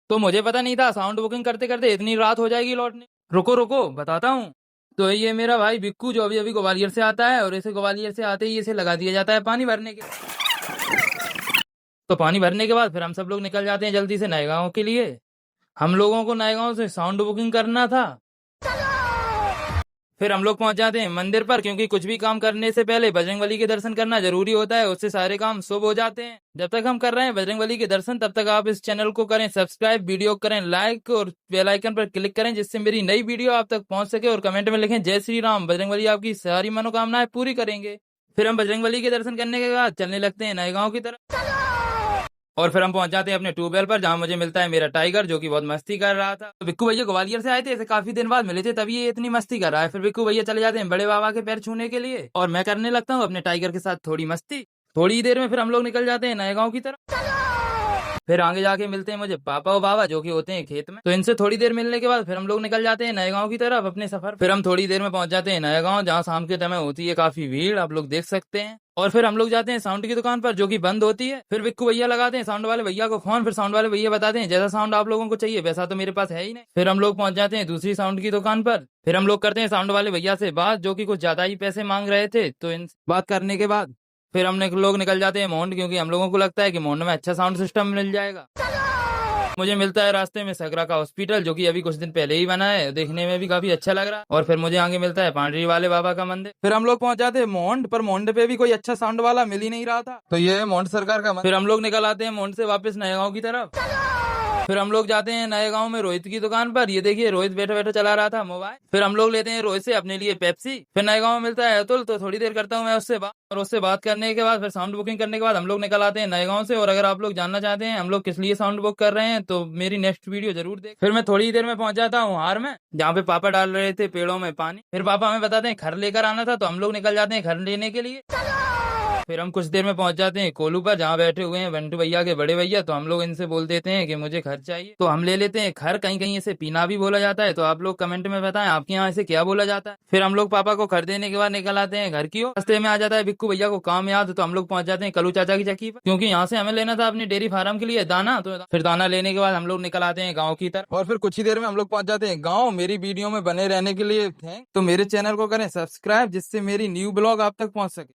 तो मुझे पता नहीं था साउंड बुकिंग करते करते इतनी रात हो जाएगी लौटने। रुको रुको बताता हूँ। तो ये मेरा भाई बिक्कू जो अभी अभी ग्वालियर से आता है, और इसे ग्वालियर से आते ही इसे लगा दिया जाता है पानी भरने के। तो पानी भरने के बाद फिर हम सब लोग निकल जाते हैं जल्दी से नए गाँव के लिए। हम लोगों को नए गाँव से साउंड बुकिंग करना था। फिर हम लोग पहुंच जाते हैं मंदिर पर, क्योंकि कुछ भी काम करने से पहले बजरंगबली के दर्शन करना जरूरी होता है, उससे सारे काम शुभ हो जाते हैं। जब तक हम कर रहे हैं बजरंगबली के दर्शन, तब तक आप इस चैनल को करें सब्सक्राइब, वीडियो करें लाइक और बेल आइकन पर क्लिक करें, जिससे मेरी नई वीडियो आप तक पहुंच सके। और कमेंट में लिखें जय श्री राम, बजरंगबली आपकी सारी मनोकामनाएं पूरी करेंगे। फिर हम बजरंगबली के दर्शन करने के बाद चलने लगते हैं नए गाँव की तरफ। और फिर हम पहुंच जाते हैं अपने ट्यूबवेल पर, जहां मुझे मिलता है मेरा टाइगर, जो कि बहुत मस्ती कर रहा था। तो बिक्कू भैया ग्वालियर से आए थे, इसे काफी दिन बाद मिले थे, तभी ये इतनी मस्ती कर रहा है। फिर बिक्कू भैया चले जाते हैं बड़े बाबा के पैर छूने के लिए, और मैं करने लगता हूँ अपने टाइगर के साथ थोड़ी मस्ती। थोड़ी देर में फिर हम लोग निकल जाते हैं नए गाँव की तरफ। फिर आगे जाके मिलते हैं मुझे पापा और बाबा, जो कि होते हैं खेत में। तो इनसे थोड़ी देर मिलने के बाद फिर हम लोग निकल जाते हैं नए गाँव की तरफ अपने सफर। फिर हम थोड़ी देर में पहुंच जाते हैं नए गाँव, जहाँ शाम के समय होती है काफी भीड़, आप लोग देख सकते हैं। और फिर हम लोग जाते हैं साउंड की दुकान पर, जो कि बंद होती है। फिर बिक्कू भैया लगाते हैं साउंड वाले भैया को फोन। फिर साउंड वाले भैया बताते हैं जैसा साउंड आप लोगों को चाहिए वैसा तो मेरे पास है ही नहीं। फिर हम लोग पहुंच जाते हैं दूसरी साउंड की दुकान पर। फिर हम लोग करते हैं साउंड वाले भैया से बात, जो कि कुछ ज्यादा ही पैसे मांग रहे थे। तो इन बात करने के बाद फिर लोग निकल जाते हैं मोंड, क्योंकि हम लोगों को लगता है कि मोंड में अच्छा साउंड सिस्टम मिल जाएगा। मुझे मिलता है रास्ते में सगरा का हॉस्पिटल, जो कि अभी कुछ दिन पहले ही बना है, देखने में भी काफी अच्छा लग रहा है। और फिर मुझे आगे मिलता है पांडरी वाले बाबा का मंदिर। फिर हम लोग पहुंच जाते हैं मोंड पर, मोंड पे भी कोई अच्छा साउंड वाला मिल ही नहीं रहा था। तो ये है मोंड सरकार का मंदिर। फिर हम लोग निकल आते हैं मोंड से वापस नए गाँव की तरफ। फिर हम लोग जाते हैं नए गांव में रोहित की दुकान पर। ये देखिए रोहित बैठे बैठे चला रहा था मोबाइल। फिर हम लोग लेते हैं रोहित से अपने लिए पेप्सी। फिर नए गांव में मिलता है अतुल, तो थोड़ी देर करता हूँ मैं उससे बात। और उससे बात करने के बाद फिर साउंड बुकिंग करने के बाद हम लोग निकल आते हैं नए गांव से। और अगर आप लोग जानना चाहते हैं हम लोग किस लिए साउंड बुक कर रहे हैं, तो मेरी नेक्स्ट वीडियो जरूर देख। फिर मैं थोड़ी देर में पहुंच जाता हूँ हार में, जहाँ पे पापा डाल रहे थे पेड़ों में पानी। फिर पापा हमें बताते हैं घर लेकर आना था, तो हम लोग निकल जाते हैं घर लेने के लिए। फिर हम कुछ देर में पहुंच जाते हैं कोलू पर, जहाँ बैठे हुए हैं बंटू भैया के बड़े भैया। तो हम लोग इनसे बोल देते हैं कि मुझे घर चाहिए, तो हम ले लेते हैं घर। कहीं कहीं इसे पीना भी बोला जाता है, तो आप लोग कमेंट में बताएं आपके यहाँ इसे क्या बोला जाता है। फिर हम लोग पापा को घर देने के बाद निकल आते हैं घर की ओर। रास्ते में आ जाता है बिक्कू भैया को काम याद, तो हम लोग पहुंच जाते हैं कलू चाचा की चक्की पर, क्योंकि यहाँ से हमें लेना था अपनी डेयरी फार्म के लिए दाना। तो फिर दाना लेने के बाद हम लोग निकल आते हैं गाँव की तरफ। और फिर कुछ ही देर में हम लोग पहुंच जाते हैं गाँव। मेरी वीडियो में बने रहने के लिए थैंक। तो मेरे चैनल को करें सब्सक्राइब, जिससे मेरी न्यू ब्लॉग आप तक पहुंच सके।